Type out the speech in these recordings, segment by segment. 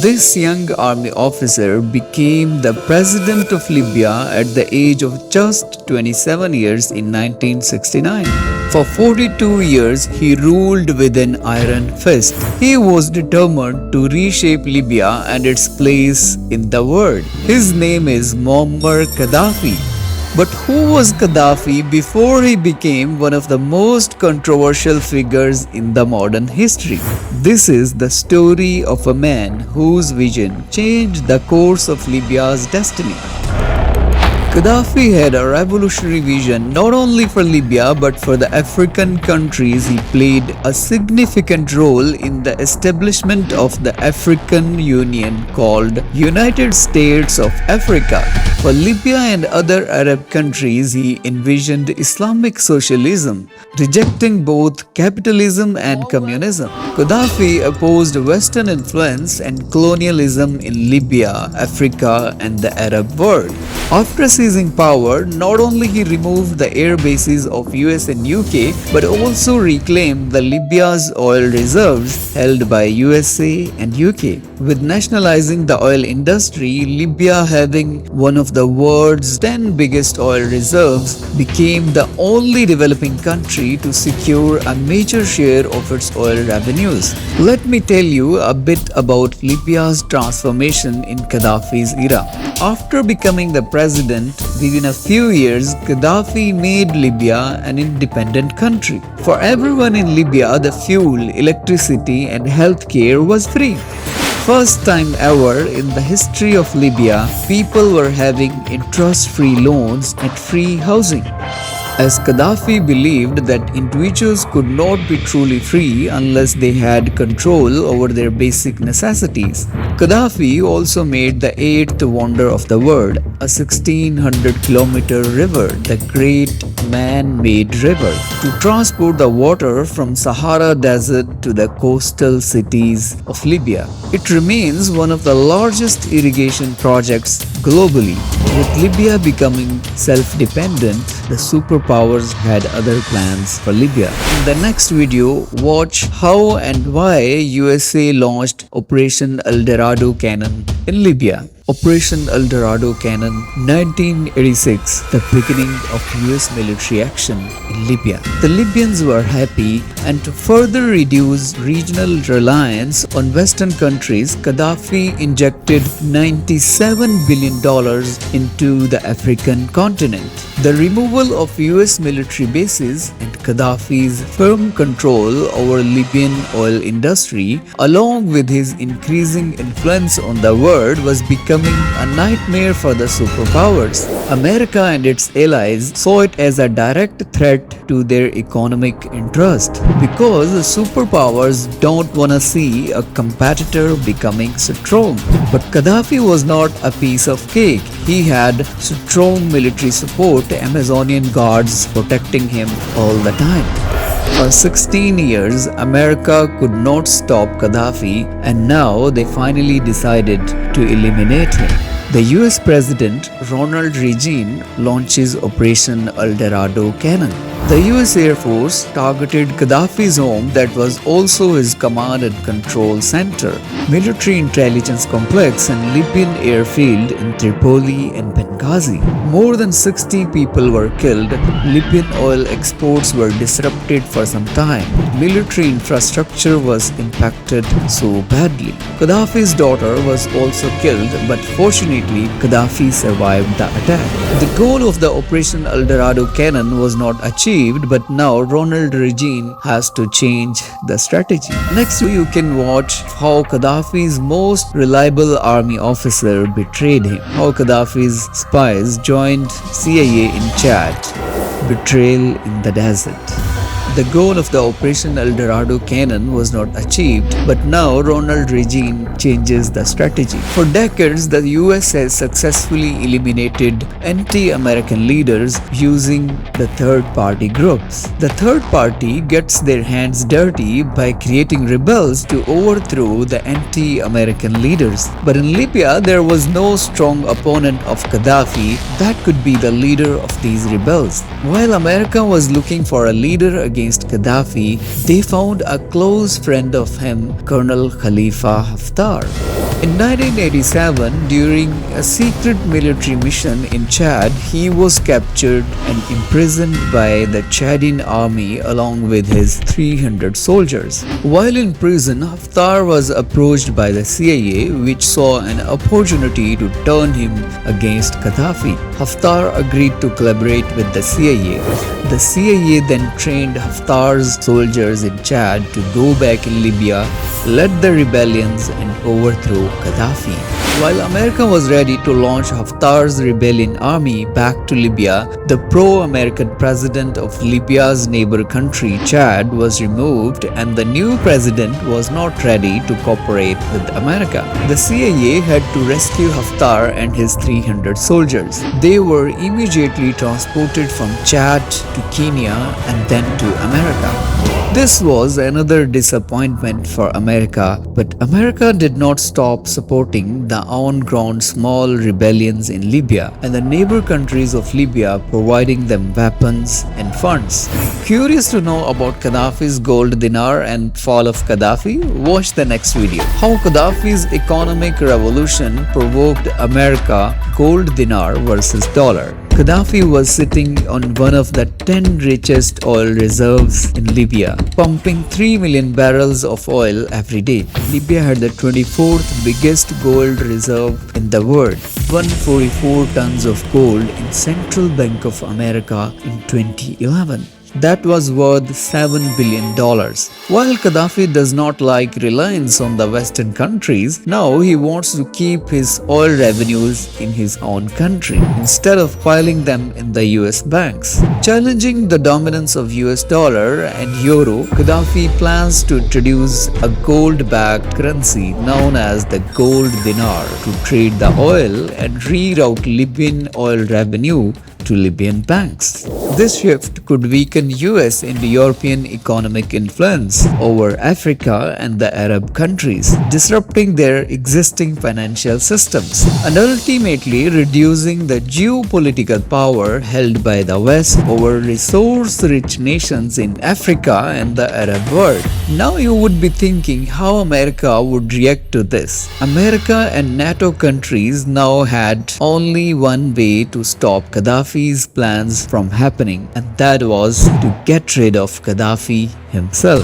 This young army officer became the president of Libya at the age of just 27 years in 1969. For 42 years, he ruled with an iron fist. He was determined to reshape Libya and its place in the world. His name is Muammar Gaddafi. But who was Gaddafi before he became one of the most controversial figures in the modern history? This is the story of a man whose vision changed the course of Libya's destiny. Gaddafi had a revolutionary vision not only for Libya but for the African countries. He played a significant role in the establishment of the African Union called United States of Africa. For Libya and other Arab countries, he envisioned Islamic socialism, rejecting both capitalism and communism. Gaddafi opposed Western influence and colonialism in Libya, Africa, and the Arab world. After seizing power, not only he removed the air bases of US and UK, but also reclaimed the Libya's oil reserves held by USA and UK. With nationalizing the oil industry, Libya, having one of the world's 10 biggest oil reserves, became the only developing country to secure a major share of its oil revenues. Let me tell you a bit about Libya's transformation in Gaddafi's era. After becoming the president, within a few years, Gaddafi made Libya an independent country. For everyone in Libya, the fuel, electricity, and healthcare was free. First time ever in the history of Libya, people were having interest-free loans and free housing. As Gaddafi believed that individuals could not be truly free unless they had control over their basic necessities. Gaddafi also made the eighth wonder of the world, a 1600-kilometer river, the Great Man-Made River, to transport the water from Sahara Desert to the coastal cities of Libya. It remains one of the largest irrigation projects globally. With Libya becoming self-dependent, the superpowers had other plans for Libya. In the next video, watch how and why USA launched Operation El Dorado Cannon in Libya. Operation El Dorado Cannon 1986, the beginning of US military action in Libya. The Libyans were happy, and to further reduce regional reliance on Western countries, Gaddafi injected $97 billion into the African continent. The removal of US military bases and Gaddafi's firm control over Libyan oil industry, along with his increasing influence on the world, was becoming a nightmare for the superpowers. America and its allies saw it as a direct threat to their economic interest, because the superpowers don't want to see a competitor becoming strong. But Gaddafi was not a piece of cake. He had strong military support, Amazonian guards protecting him all the time. For 16 years, America could not stop Gaddafi, and now they finally decided to eliminate him. The US President Ronald Reagan launches Operation El Dorado Cannon. The US Air Force targeted Gaddafi's home, that was also his command and control center, military intelligence complex, and Libyan airfield in Tripoli and Benghazi. More than 60 people were killed. Libyan oil exports were disrupted for some time. Military infrastructure was impacted so badly. Gaddafi's daughter was also killed, but fortunately, Gaddafi survived the attack. The goal of the Operation El Dorado Cannon was not achieved, but now Ronald Reagan has to change the strategy. Next, you can watch how Gaddafi's most reliable army officer betrayed him, how Gaddafi's spies joined CIA in Chad. Betrayal in the desert. The goal of the Operation El Dorado Cannon was not achieved, but now Ronald Reagan changes the strategy. For decades, the US has successfully eliminated anti-American leaders using the third-party groups. The third party gets their hands dirty by creating rebels to overthrow the anti-American leaders. But in Libya, there was no strong opponent of Gaddafi that could be the leader of these rebels. While America was looking for a leader against Gaddafi, they found a close friend of him, Colonel Khalifa Haftar. In 1987, during a secret military mission in Chad, he was captured and imprisoned by the Chadian army along with his 300 soldiers. While in prison, Haftar was approached by the CIA, which saw an opportunity to turn him against Gaddafi. Haftar agreed to collaborate with the CIA. The CIA then trained Haftar's soldiers in Chad to go back in Libya, led the rebellions and overthrow Gaddafi. While America was ready to launch Haftar's rebellion army back to Libya, the pro-American president of Libya's neighbor country, Chad, was removed and the new president was not ready to cooperate with America. The CIA had to rescue Haftar and his 300 soldiers. They were immediately transported from Chad to Kenya and then to America. This was another disappointment for America, but America did not stop supporting the on-ground small rebellions in Libya and the neighbor countries of Libya, providing them weapons and funds. Curious to know about Gaddafi's gold dinar and fall of Gaddafi? Watch the next video. How Gaddafi's economic revolution provoked America gold dinar versus dollar. Gaddafi was sitting on one of the 10 richest oil reserves in Libya, pumping 3 million barrels of oil every day. Libya had the 24th biggest gold reserve in the world, 144 tons of gold in Central Bank of America in 2011. That was worth $7 billion. While Gaddafi does not like reliance on the Western countries, now he wants to keep his oil revenues in his own country instead of piling them in the US banks. Challenging the dominance of US dollar and euro, Gaddafi plans to introduce a gold-backed currency known as the gold dinar to trade the oil and reroute Libyan oil revenue to Libyan banks. This shift could weaken US and European economic influence over Africa and the Arab countries, disrupting their existing financial systems and ultimately reducing the geopolitical power held by the West over resource-rich nations in Africa and the Arab world. Now you would be thinking how America would react to this. America and NATO countries now had only one way to stop Gaddafi's plans from happening, and that was to get rid of Gaddafi himself.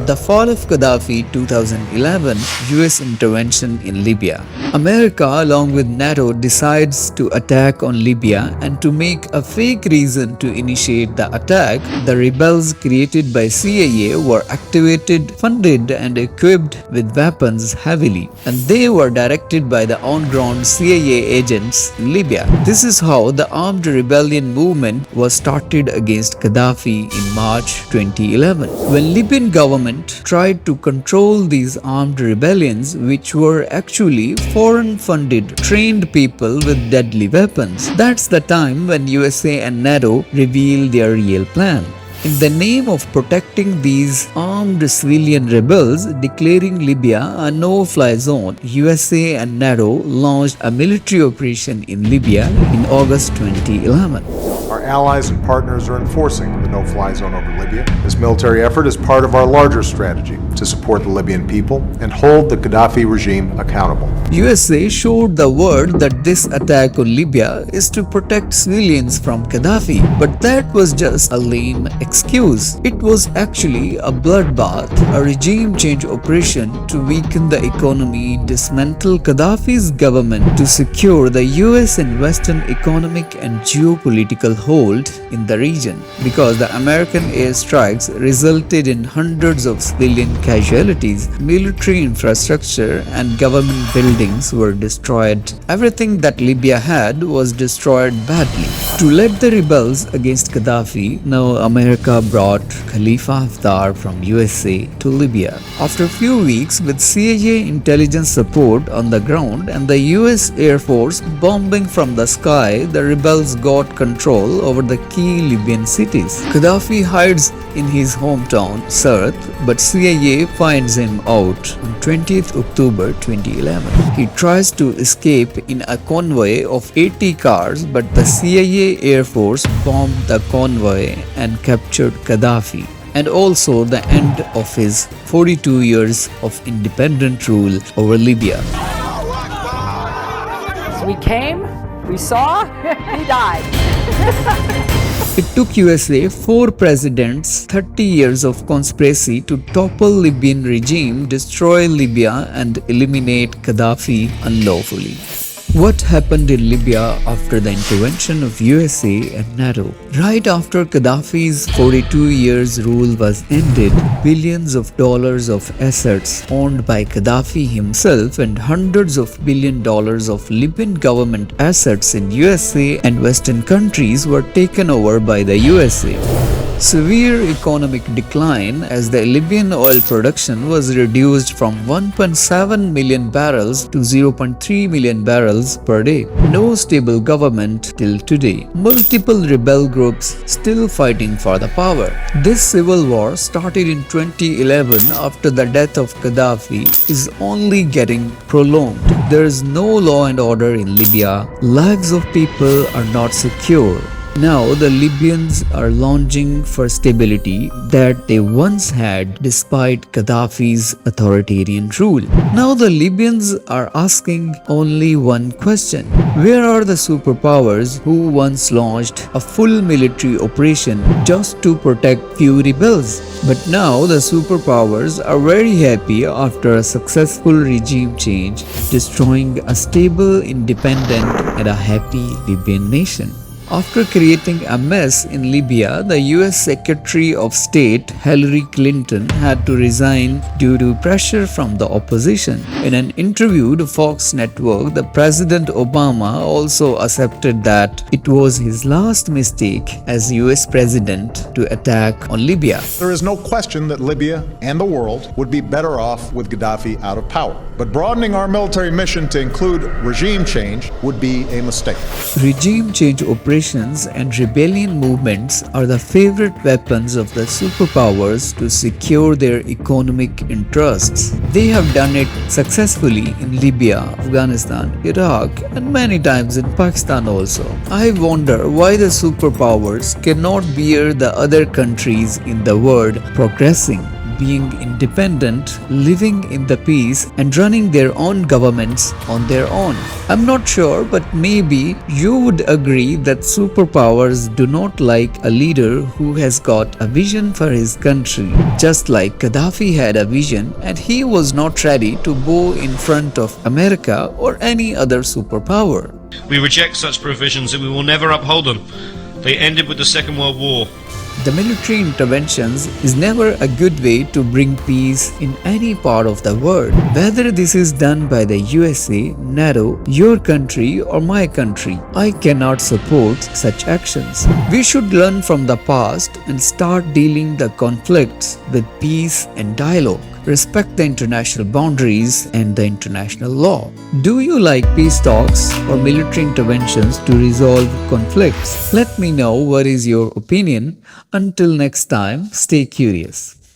The fall of Gaddafi 2011 US intervention in Libya. America along with NATO decides to attack on Libya, and to make a fake reason to initiate the attack, the rebels created by CIA were activated, funded and equipped with weapons heavily, and they were directed by the on-ground CIA agents in Libya. This is how the armed rebellion movement was started against Gaddafi in March 2011. When Libyan government tried to control these armed rebellions, which were actually foreign-funded, trained people with deadly weapons. That's the time when USA and NATO revealed their real plan. In the name of protecting these armed civilian rebels, declaring Libya a no-fly zone, USA and NATO launched a military operation in Libya in August 2011. Our allies and partners are enforcing the no-fly zone over Libya. This military effort is part of our larger strategy to support the Libyan people and hold the Gaddafi regime accountable. USA showed the world that this attack on Libya is to protect civilians from Gaddafi, but that was just a lame excuse. It was actually a bloodbath, a regime change operation to weaken the economy, dismantle Gaddafi's government, to secure the US and Western economic and geopolitical hold in the region, because the American airstrikes resulted in hundreds of civilian casualties, military infrastructure and government buildings were destroyed. Everything that Libya had was destroyed badly. To lead the rebels against Gaddafi, now America brought Khalifa Haftar from USA to Libya. After a few weeks, with CIA intelligence support on the ground and the US Air Force bombing from the sky, the rebels got control over the key Libyan cities. Gaddafi hides in his hometown, Sirte, but CIA finds him out on 20th October 2011. He tries to escape in a convoy of 80 cars, but the CIA Air Force bombed the convoy and captured Gaddafi, and also the end of his 42 years of independent rule over Libya. We came, we saw, he died. It took USA 4 presidents, 30 years of conspiracy to topple Libyan regime, destroy Libya and eliminate Gaddafi unlawfully. What happened in Libya after the intervention of USA and NATO? Right after Gaddafi's 42 years rule was ended, billions of dollars of assets owned by Gaddafi himself and hundreds of billion dollars of Libyan government assets in USA and Western countries were taken over by the USA. Severe economic decline as the Libyan oil production was reduced from 1.7 million barrels to 0.3 million barrels per day. No stable government till today. Multiple rebel groups still fighting for the power. This civil war started in 2011 after the death of Gaddafi is only getting prolonged. There is no law and order in Libya. Lives of people are not secure. Now the Libyans are longing for stability that they once had despite Gaddafi's authoritarian rule. Now the Libyans are asking only one question. Where are the superpowers who once launched a full military operation just to protect few rebels? But now the superpowers are very happy after a successful regime change, destroying a stable, independent and a happy Libyan nation. After creating a mess in Libya, the US Secretary of State Hillary Clinton had to resign due to pressure from the opposition. In an interview to Fox Network, the President Obama also accepted that it was his last mistake as US President to attack on Libya. There is no question that Libya and the world would be better off with Gaddafi out of power. But broadening our military mission to include regime change would be a mistake. Regime change operations and rebellion movements are the favorite weapons of the superpowers to secure their economic interests. They have done it successfully in Libya, Afghanistan, Iraq, and many times in Pakistan also. I wonder why the superpowers cannot bear the other countries in the world progressing, being independent, living in the peace and running their own governments on their own. I'm not sure, but maybe you would agree that superpowers do not like a leader who has got a vision for his country. Just like Gaddafi had a vision and he was not ready to bow in front of America or any other superpower. We reject such provisions and we will never uphold them. They ended with the Second World War. The military interventions is never a good way to bring peace in any part of the world. Whether this is done by the USA, NATO, your country or my country, I cannot support such actions. We should learn from the past and start dealing the conflicts with peace and dialogue. Respect the international boundaries and the international law. Do you like peace talks or military interventions to resolve conflicts? Let me know what is your opinion. Until next time, stay curious.